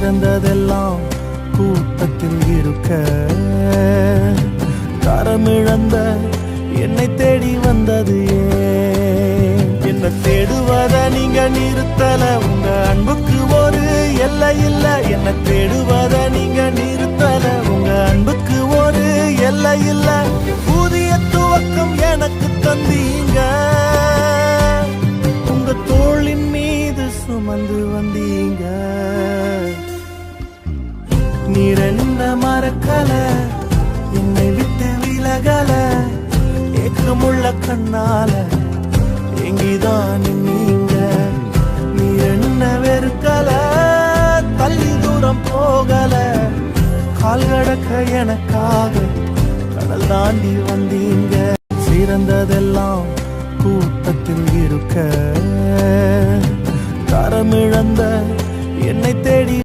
சிறந்ததெல்லாம் கூட்டத்தில் இருக்க தரமிழந்த என்னை தேடி வந்தது என்ன தேடுவத நீங்க நிறுத்தல உங்க அன்புக்கு ஒரு எல்லை இல்ல என்ன தேடுவத நீங்க நிறுத்தல உங்க அன்புக்கு ஒரு எல்லை இல்ல புதிய துவக்கம் எனக்கு தந்தீங்க உங்க தோளின் மீது சுமந்து வந்தீங்க நீர் என்ன மறக்கல என்னை விட்டு விலகல ஏக்கமுள்ள கண்ணால எங்கிதான் நீங்க நீர் என்ன வெறுக்கல தள்ளி தூரம் போகல கால் கடக்க எனக்காக கடல் தாண்டி வந்தீங்க சிறந்ததெல்லாம் கூட்டத்தில் இருக்க தரமிழந்த என்னை தேடி